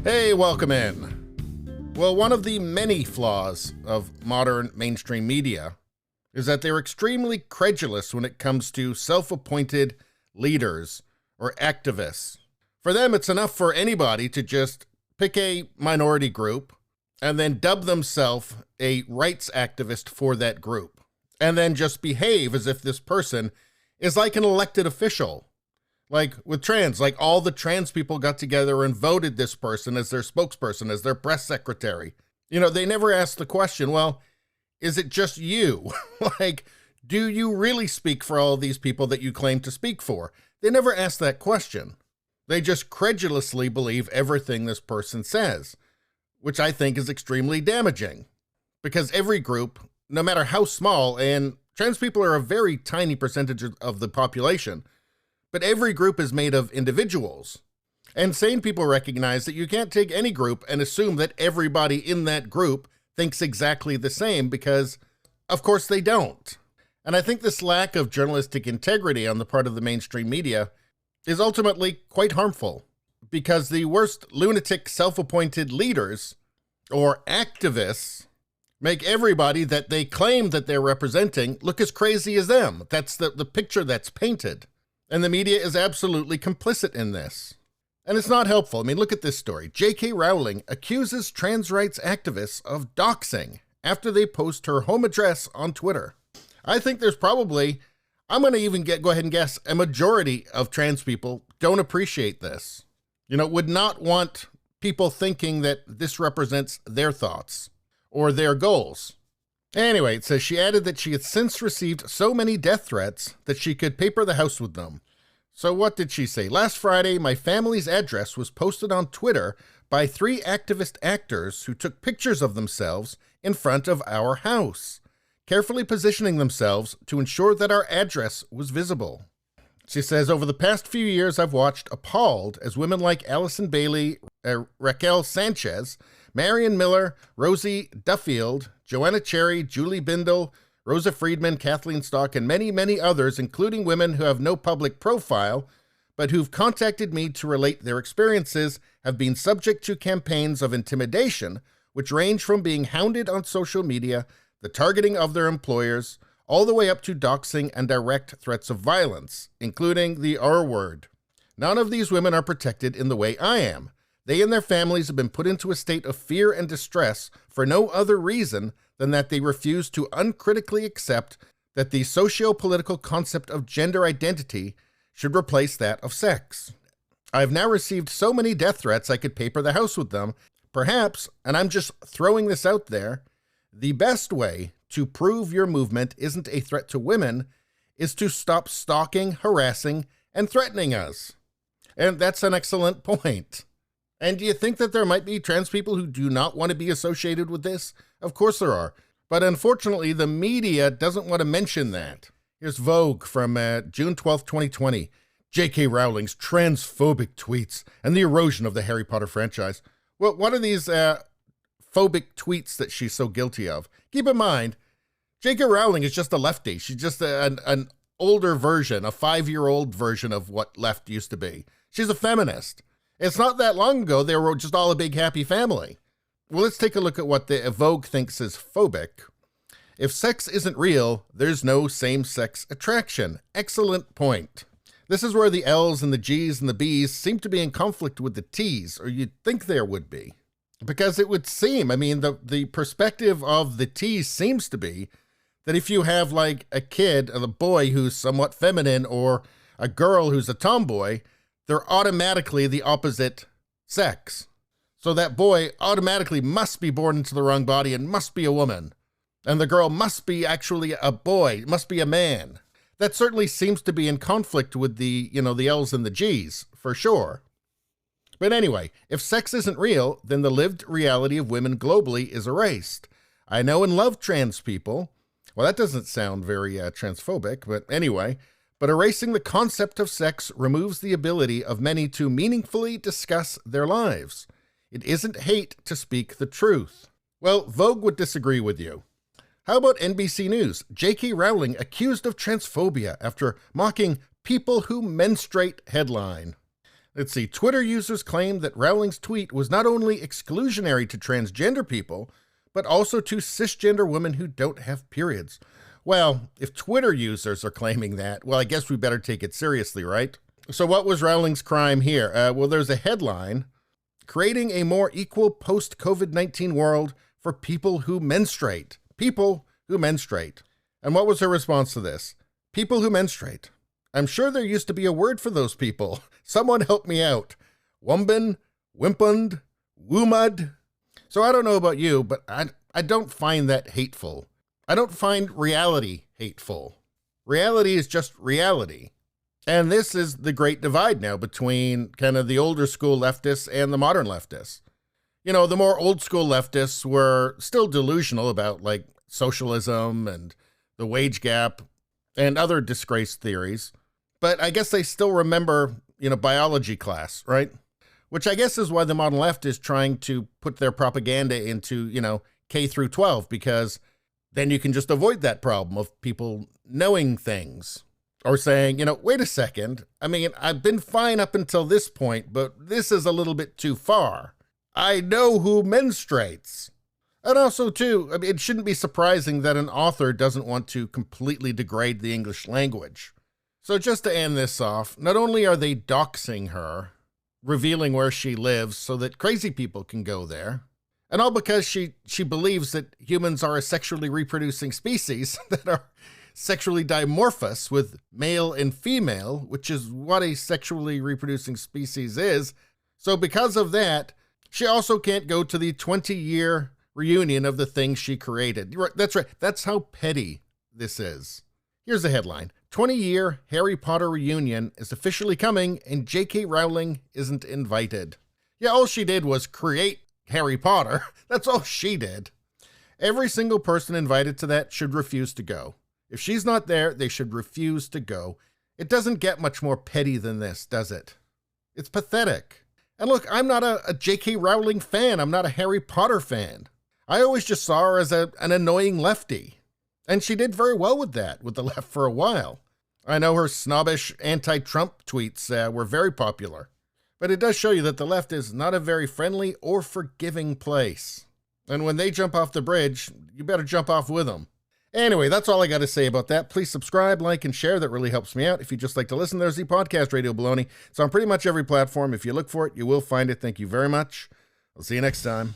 Hey, welcome in. Well, one of the many flaws of modern mainstream media is that they're extremely credulous when it comes to self-appointed leaders or activists. For them, it's enough for anybody to just pick a minority group and then dub themselves a rights activist for that group, and then just behave as if this person is like an elected official. Like with trans, like all the trans people got together and voted this person as their spokesperson, as their press secretary. You know, they never asked the question, well, is it just you? Like, do you really speak for all these people that you claim to speak for? They never asked that question. They just credulously believe everything this person says, which I think is extremely damaging. Because every group, no matter how small, and trans people are a very tiny percentage of the population, but every group is made of individuals. And sane people recognize that you can't take any group and assume that everybody in that group thinks exactly the same, because of course they don't. And I think this lack of journalistic integrity on the part of the mainstream media is ultimately quite harmful, because the worst lunatic self-appointed leaders or activists make everybody that they claim that they're representing look as crazy as them. That's the picture that's painted. And the media is absolutely complicit in this. And it's not helpful. I mean, look at this story. J.K. Rowling accuses trans rights activists of doxing after they post her home address on Twitter. I think there's probably, I'm going to even go ahead and guess, a majority of trans people don't appreciate this. You know, would not want people thinking that this represents their thoughts or their goals. Anyway, it says she added that she had since received so many death threats that she could paper the house with them. So what did she say? Last Friday, my family's address was posted on Twitter by 3 activist actors who took pictures of themselves in front of our house, carefully positioning themselves to ensure that our address was visible. She says, over the past few years, I've watched appalled as women like Allison Bailey, Raquel Sanchez, Marion Miller, Rosie Duffield, Joanna Cherry, Julie Bindel, Rosa Friedman, Kathleen Stock, and many, many others, including women who have no public profile, but who've contacted me to relate their experiences, have been subject to campaigns of intimidation, which range from being hounded on social media, the targeting of their employers, all the way up to doxing and direct threats of violence, including the R word. None of these women are protected in the way I am. They and their families have been put into a state of fear and distress for no other reason than that they refuse to uncritically accept that the socio-political concept of gender identity should replace that of sex. I have now received so many death threats I could paper the house with them. Perhaps, and I'm just throwing this out there, the best way to prove your movement isn't a threat to women is to stop stalking, harassing, and threatening us. And that's an excellent point. And do you think that there might be trans people who do not want to be associated with this? Of course there are. But unfortunately, the media doesn't want to mention that. Here's Vogue from June 12th, 2020. J.K. Rowling's transphobic tweets and the erosion of the Harry Potter franchise. Well, what are these phobic tweets that she's so guilty of? Keep in mind, J.K. Rowling is just a lefty. She's just an older version, a 5-year-old version of what left used to be. She's a feminist. It's not that long ago they were just all a big happy family. Well, let's take a look at what the Vogue thinks is phobic. If sex isn't real, there's no same-sex attraction. Excellent point. This is where the L's and the G's and the B's seem to be in conflict with the T's, or you'd think there would be. Because it would seem, I mean, the perspective of the T's seems to be that if you have like a kid, a boy who's somewhat feminine, or a girl who's a tomboy, they're automatically the opposite sex. So that boy automatically must be born into the wrong body and must be a woman. And the girl must be actually a boy, must be a man. That certainly seems to be in conflict with the L's and the G's, for sure. But anyway, if sex isn't real, then the lived reality of women globally is erased. I know and love trans people. Well, that doesn't sound very transphobic, but anyway. But erasing the concept of sex removes the ability of many to meaningfully discuss their lives. It isn't hate to speak the truth. Well, Vogue would disagree with you. How about NBC News? J.K. Rowling accused of transphobia after mocking people who menstruate headline. Let's see. Twitter users claimed that Rowling's tweet was not only exclusionary to transgender people, but also to cisgender women who don't have periods. Well, if Twitter users are claiming that, well, I guess we better take it seriously, right? So what was Rowling's crime here? Well, there's a headline, creating a more equal post-COVID-19 world for people who menstruate. People who menstruate. And what was her response to this? People who menstruate. I'm sure there used to be a word for those people. Someone help me out. Wumbin, Wimpund, Woomud. So I don't know about you, but I don't find that hateful. I don't find reality hateful. Reality is just reality. And this is the great divide now between kind of the older school leftists and the modern leftists. You know, the more old school leftists were still delusional about like socialism and the wage gap and other disgrace theories. But I guess they still remember, biology class, right? Which I guess is why the modern left is trying to put their propaganda into, K through 12, because then you can just avoid that problem of people knowing things or saying, wait a second. I mean, I've been fine up until this point, but this is a little bit too far. I know who menstruates. And also, too, it shouldn't be surprising that an author doesn't want to completely degrade the English language. So just to end this off, not only are they doxing her, revealing where she lives so that crazy people can go there, and all because she believes that humans are a sexually reproducing species that are sexually dimorphous with male and female, which is what a sexually reproducing species is. So because of that, she also can't go to the 20-year reunion of the thing she created. That's right. That's how petty this is. Here's the headline. 20-year Harry Potter reunion is officially coming and J.K. Rowling isn't invited. Yeah, all she did was create Harry Potter. That's all she did. Every single person invited to that should refuse to go. If she's not there, they should refuse to go. It doesn't get much more petty than this, does it? It's pathetic. And look, I'm not a J.K. Rowling fan. I'm not a Harry Potter fan. I always just saw her as an annoying lefty. And she did very well with that, with the left for a while. I know her snobbish anti-Trump tweets were very popular. But it does show you that the left is not a very friendly or forgiving place. And when they jump off the bridge, you better jump off with them. Anyway, that's all I got to say about that. Please subscribe, like, and share. That really helps me out. If you just like to listen, there's the podcast Radio Baloney. It's on pretty much every platform. If you look for it, you will find it. Thank you very much. I'll see you next time.